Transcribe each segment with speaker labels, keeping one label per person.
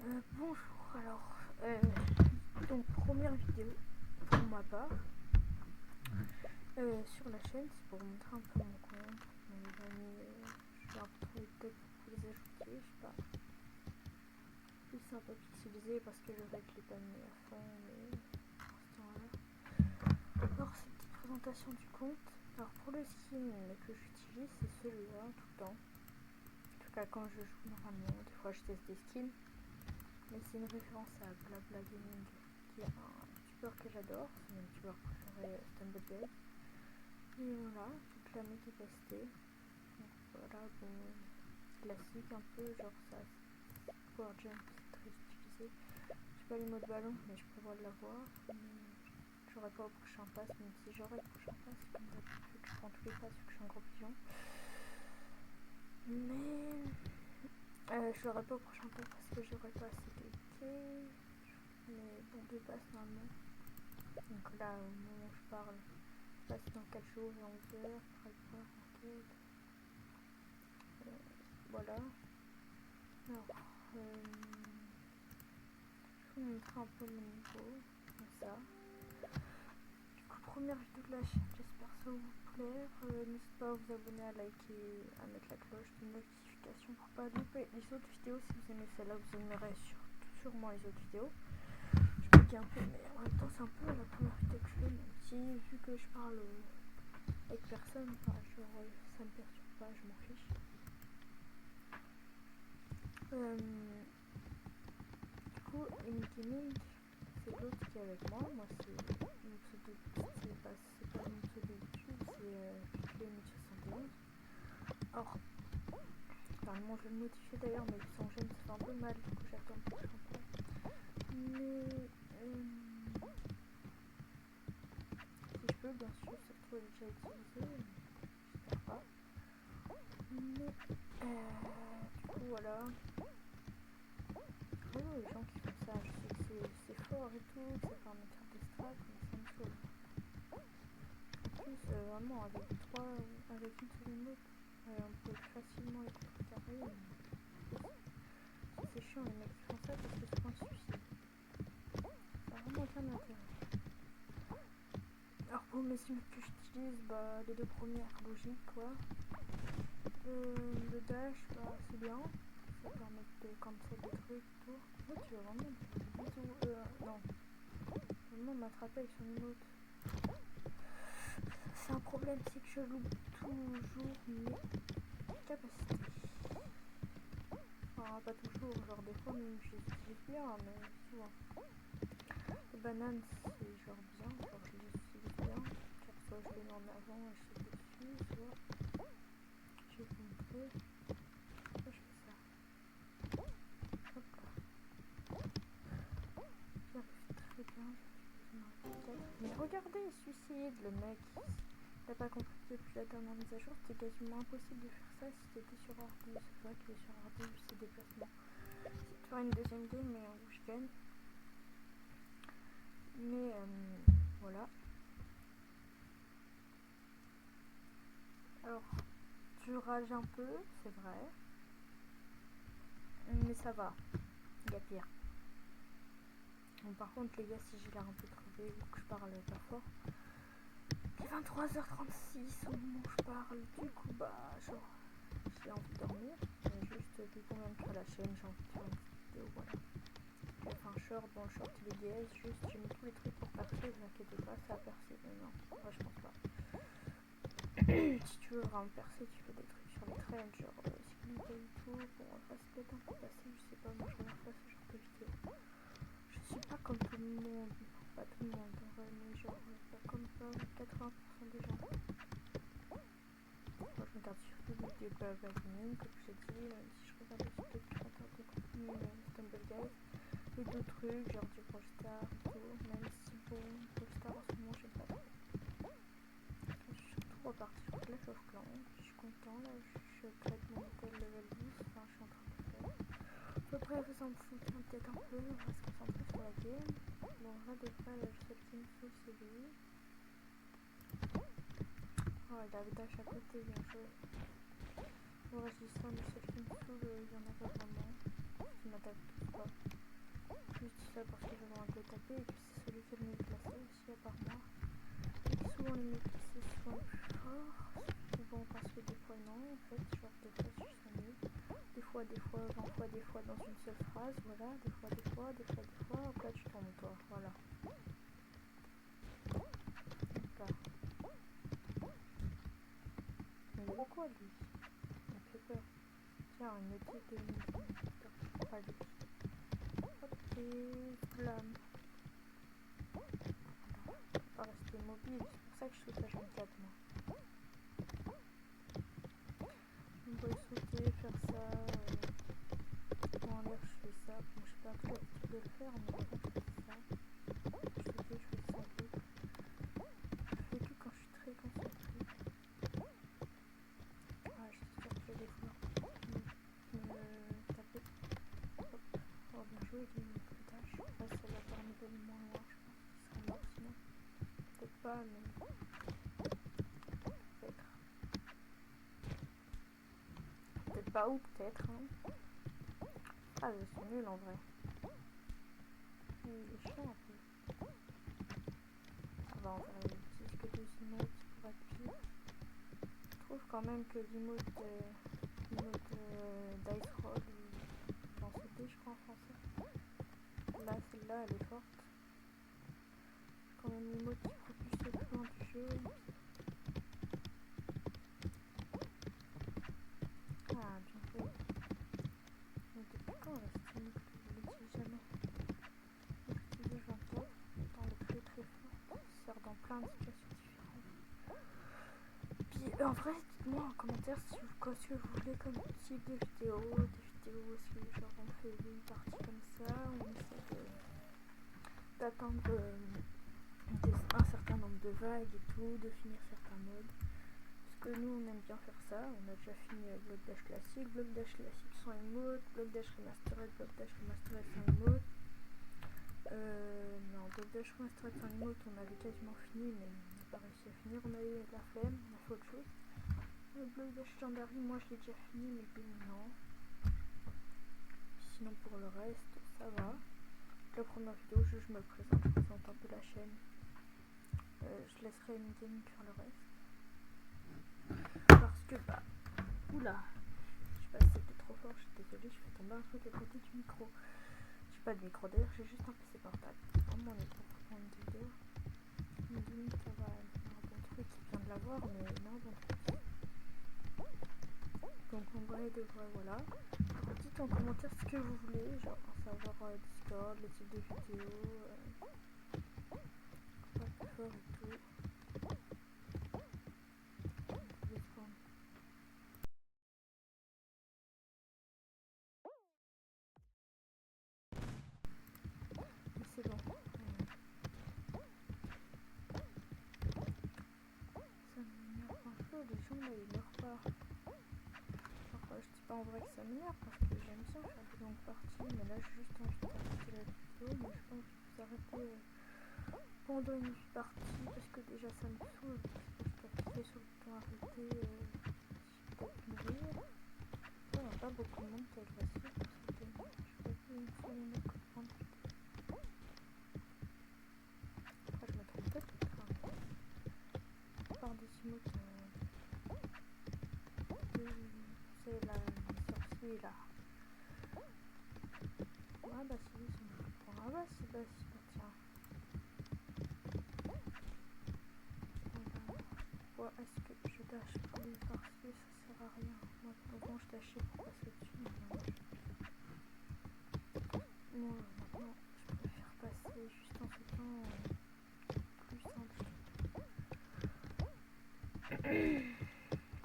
Speaker 1: Bonjour, alors, donc première vidéo pour ma part sur la chaîne, c'est pour montrer un peu mon compte, mes amis, je vais un peu trouver peut-être pour les ajouter, je sais pas. Plus c'est un peu pixelisé parce que le rec je l'ai pas mis à fond, mais pour l'instant voilà. Alors c'est une petite présentation du compte. Alors pour le skin que j'utilise, c'est celui-là tout le temps. En tout cas quand je joue normalement, des fois je teste des skins. Mais c'est une référence à Blabla Gaming, qui est un youtubeur que j'adore, c'est mon youtubeur préféré, Stumblegate. Et voilà, toute l'année qui est testée. Donc voilà, bon, classique un peu, genre ça, Power Jump, c'est très utilisé. J'ai pas les mots de ballon, mais je prévois de l'avoir. J'aurai pas au prochain pass, même si j'aurai le prochain pass, comme d'habitude, je prends tous les passes vu que je suis un gros pigeon. Mais je l'aurai pas au prochain pass parce que j'aurai pas assez d'été. Mais bon, deux passes normalement. Donc là, au moment où je parle, je passe dans 4 jours et 11 heures, prépare, enquête. Voilà. Alors, je vais vous montrer un peu mon niveau, comme ça. Du coup, première vidéo de la chaîne, j'espère que ça va vous plaire. N'hésitez pas à vous abonner, à liker, à mettre la cloche de notification pour pas louper les autres vidéos. Si vous aimez celle-là, vous aimerez sûrement les autres vidéos. Je me dis un peu, mais en même temps, c'est un peu la première vidéo que je fais, même si vu que je parle avec personne, enfin, genre, ça me perturbe pas, je m'en fiche. Du coup, Gaming, c'est l'autre qui est avec moi. Moi, c'est mon pseudo, c'est pas mon pseudo YouTube, c'est Clé1071. Or, normalement, je vais le modifier d'ailleurs, mais son gène se fait un peu mal, du coup, j'attends le prochain pas. Mais si je peux, bien sûr, surtout elle est déjà utilisée, j'espère pas. Mais du coup, voilà. Les gens qui font ça, je sais que c'est fort et tout, que ça permet de faire des strats, mais ça me saoule. En plus, vraiment, avec une seule emote, on peut facilement les contrecarrer. C'est chiant les mecs qui font ça parce que souvent ils se suicident. Ça a vraiment aucun intérêt. Alors pour mes sims que j'utilise, bah, les deux premières, logique quoi. Le dash, bah, c'est bien. Ça permet de cancel des trucs et tout. Oh, tu veux vraiment des bisous, non. Vraiment m'attraper avec son emote. C'est un problème, c'est que je loupe toujours mes capacités. Enfin, pas toujours, genre des fois même je les utilise bien, mais souvent. Les bananes, c'est genre bien, genre je les utilise bien. Genre soit je les mets en avant et je sais dessus, soit je vais vous montrer. Pourquoi je fais ça? Hop là. J'arrive très bien, mais regardez, suicide le mec. T'as pas compris que depuis la dernière mise à jour, c'était quasiment impossible de faire ça si t'étais sur Hardy. C'est vrai que sur Hardy, c'est déplacement. C'est de faire une deuxième game, mais où je gagne. Mais voilà. Alors, je rage un peu, c'est vrai. Mais ça va. Il y a pire. Bon, par contre, les gars, si j'ai l'air un peu crevé ou que je parle pas fort, il est 23h36 au moment où je parle. Du coup, bah, genre, j'ai envie de dormir. Mais juste, vu qu'on vient de créer la chaîne, j'ai envie de faire une petite vidéo, voilà. Enfin, short, bon, le short il est gaze, juste j'ai mis tous les trucs pour percer, vous inquiétez pas, ça a percé, mais non, moi je pense pas. Si tu veux vraiment percer, tu fais des trucs sur les trends, genre Split et tout, bon, on va peut-être un peu passer, je sais pas, moi je regarde pas ce genre de vidéo. Je suis pas comme tout le monde, pas tout le monde, en vrai, mais genre, pas comme ça, 80% des gens. Moi je regarde surtout des vidéos de Gaming, comme je t'ai dit, même si je regarde aussi d'autres créateurs de contenu, Stumblegate. Et d'autres trucs, genre du Brawl et tout, même si bon, Brawl en ce moment j'aime pas trop. Je suis surtout repartie sur Clash of Clans, je suis content, là je traite mon hôtel level 10, enfin je suis en train de le faire. Après ça me fout peut-être un peu, on va se concentrer sur la game. Bon là de vrai, le seul qui me fout c'est lui. Oh il avait dash à côté, bien joué. Bon reste du sang, le seul qui me fout, il y en a pas vraiment. Il m'attaque tout quoi. ça parce que j'ai le droit de le taper et que c'est celui qui est le mieux placé aussi à part moi. Et que souvent les mieux placés sont les plus forts. Souvent parce que des fois non, en fait, genre des fois je suis mieux. Des fois, 20 fois, des fois dans une seule phrase, voilà, des fois, hop là tu tombes toi, voilà. Hop là. Mais il est quoi lui? Il me fait peur. Tiens, une notice de peur. Pas lui. Ok, flamme. Voilà. Pas rester mobile, c'est pour ça que je saute à 24 moi. On peut sauter, faire ça. En l'air je fais ça. Bon, je sais pas trop l'habitude de le faire, mais en fait je fais ça. Je fais ça un peu. Je fais que quand je suis très concentrée. Ah, je suis sûre que des fois me taper. Hop. Oh, bien joué, il me tâche. Là, ça va faire un niveau moins loin, je pense qu'il sera mort sinon. Peut-être pas, mais peut-être. Peut-être pas ou peut-être, hein. Ah, je suis nulle en vrai. Il est chiant un peu. Ça va, en vrai, j'utilise que deux emotes pour être pire. Je trouve quand même que l'emote Dice Roll, dans ce dé, je crois en français. Là, celle-là, elle est forte. C'est quand même l'emote qui propulse le plan du jeu. Ah, bien fait. Mais depuis quand la Steam, je l'utilise jamais. J'utilise 24 dans le très très fort. Ça sert dans plein de situations différentes. Puis en vrai, dites-moi en commentaire si ce que vous voulez comme type de vidéo, si genre on fait une partie comme ça, on essaie d'attendre un certain nombre de vagues et tout, de finir certains modes. Parce que nous on aime bien faire ça, on a déjà fini Block Dash classique sans emote, Block Dash remastered sans emote. Non, Block Dash remastered sans emote on avait quasiment fini mais on n'a pas réussi à finir, on a eu de la flemme, on a fait autre chose. Le Block Dash Legendary, moi je l'ai déjà fini mais puis non. Sinon pour le reste, ça va. La première vidéo, je me présente un peu la chaîne. Je laisserai une gaming faire le reste. Parce que bah, oula, je sais pas si c'était trop fort, je suis désolée, je fais tomber un truc à côté du micro. J'ai pas de micro d'ailleurs, j'ai juste un PC portable. C'est vraiment mon micro pour prendre une vidéo. Une limite, ça va faire un bon truc, il vient de l'avoir, mais non, bon truc. Donc en vrai, voilà. Alors, dites en commentaire ce que vous voulez, genre savoir Discord, le type de vidéo, pas plus fort et tout. Mais c'est bon. Ça m'énerve un peu, les gens là ils meurent pas. Alors, je dis pas en vrai que ça m'énerve parce que j'aime bien faire des longues parties, mais là j'ai juste envie d'arrêter la vidéo, mais je pense que je vais arrêter pendant une partie parce que déjà ça me saoule, parce que je dois cliquer sur le bouton arrêter si je peux mourir. Il n'y a pas beaucoup de monde qui a le facile pour cette année. Je peux plus une fois les mecs comprendre. Après je me trompe peut-être, hein. Par des emotes c'est la sorcier là. Ah bah si, ils sont plus pour. Ah bah si, bah tiens. Voilà. Est-ce que je dash pour une partie? Ça sert à rien. Moi, avant je dashais pour passer dessus, mais moi maintenant je préfère passer juste en sautant plus simple.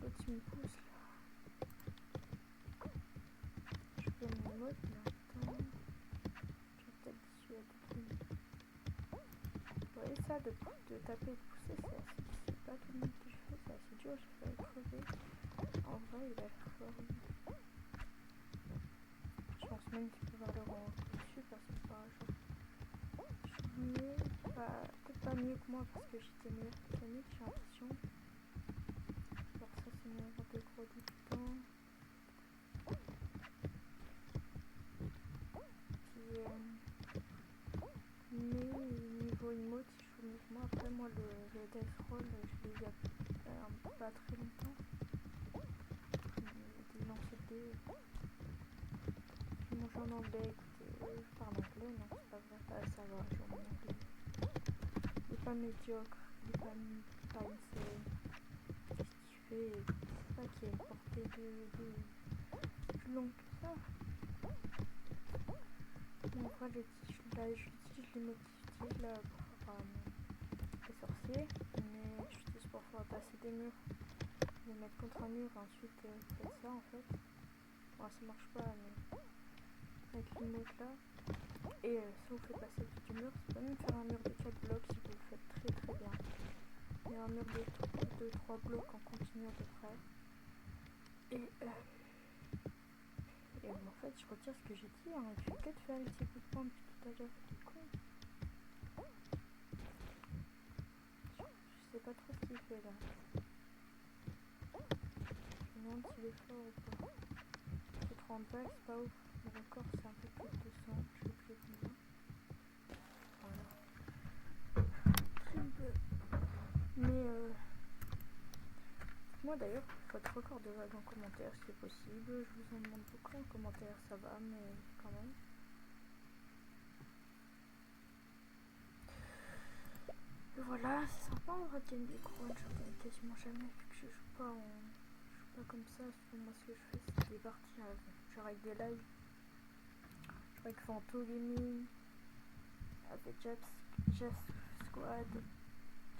Speaker 1: L'autre il me pousse là. Je fais mon mode, mais en même temps, je vais peut-être dissuader tout le monde. Vous voyez ça, de taper et de pousser, c'est pas tout le monde que je fais, c'est assez dur, je vais crever. En vrai, il a l'air fort. Je pense même qu'il peut avoir le rang dessus parce que bah, genre, je suis mieux, peut-être pas mieux que moi parce que j'étais meilleure que Yannick, j'ai l'impression. Alors ça c'est mon erreur de gros débutant. Puis niveau emote, si je trouve mouvement. Après, moi, le Death Roll, je l'ai eu il y a pas très longtemps. Des lancers de dés. Mon jeu en anglais, écoutez, je parle anglais, non, c'est pas vrai. Ah, ça va, je joue en anglais. Il est pas médiocre, il est pas insane. Qu'est-ce qu'il fait? C'est pas qu'il y a une portée de plus longue que ça. Bon, en vrai, j'utilise les motifs là pour les sorciers, mais j'utilise pour pouvoir passer des murs, les mettre contre un mur, et ensuite faire ça en fait. Bon, ça marche pas, mais avec l'emote là. Et ça vous fait passer du mur. C'est pas même faire un mur de 4 blocs si vous le faites très très bien. Et un mur de 3 blocs en continu à peu près. Et en fait, je retire ce que j'ai dit. Hein. Il fait que de faire les petits coups de poing depuis tout à l'heure. Il est con. Je sais pas trop ce qu'il fait là. Je me demande s'il est fort ou pas. C'est 30 balles, c'est pas ouf. Le record, c'est un peu plus de 200. Je sais plus combien. Voilà. Très peu. Mais moi d'ailleurs, votre record de vagues en commentaire si c'est possible. Je vous en demande beaucoup en commentaire, ça va, mais quand même. Et voilà, c'est sympa en vrai de micro, je gagne quasiment jamais vu que je joue pas comme ça. Moi ce que je fais c'est des parties genre avec des lives. Avec Fanto Gaming, avec Jeff Squad.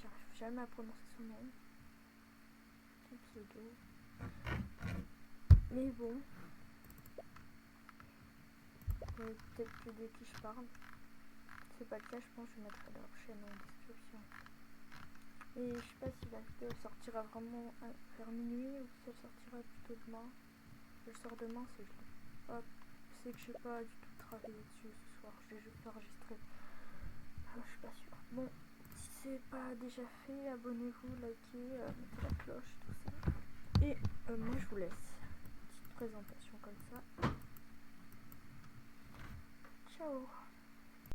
Speaker 1: J'arrive jamais à prononcer son nom. Son pseudo. Mais bon. Vous voyez peut-être plus de qui je parle. Si c'est pas le cas, je pense que je mettrai leur chaîne en description. Et je sais pas si la vidéo sortira vraiment vers minuit ou si elle sortira plutôt demain. Je sors demain, c'est que j'ai pas du tout travaillé dessus ce soir. Je vais juste enregistrer. Je suis pas sûre. Bon, si c'est pas déjà fait, abonnez-vous, likez, mettez la cloche, tout ça. Et moi je vous laisse. Petite présentation comme ça. Ciao.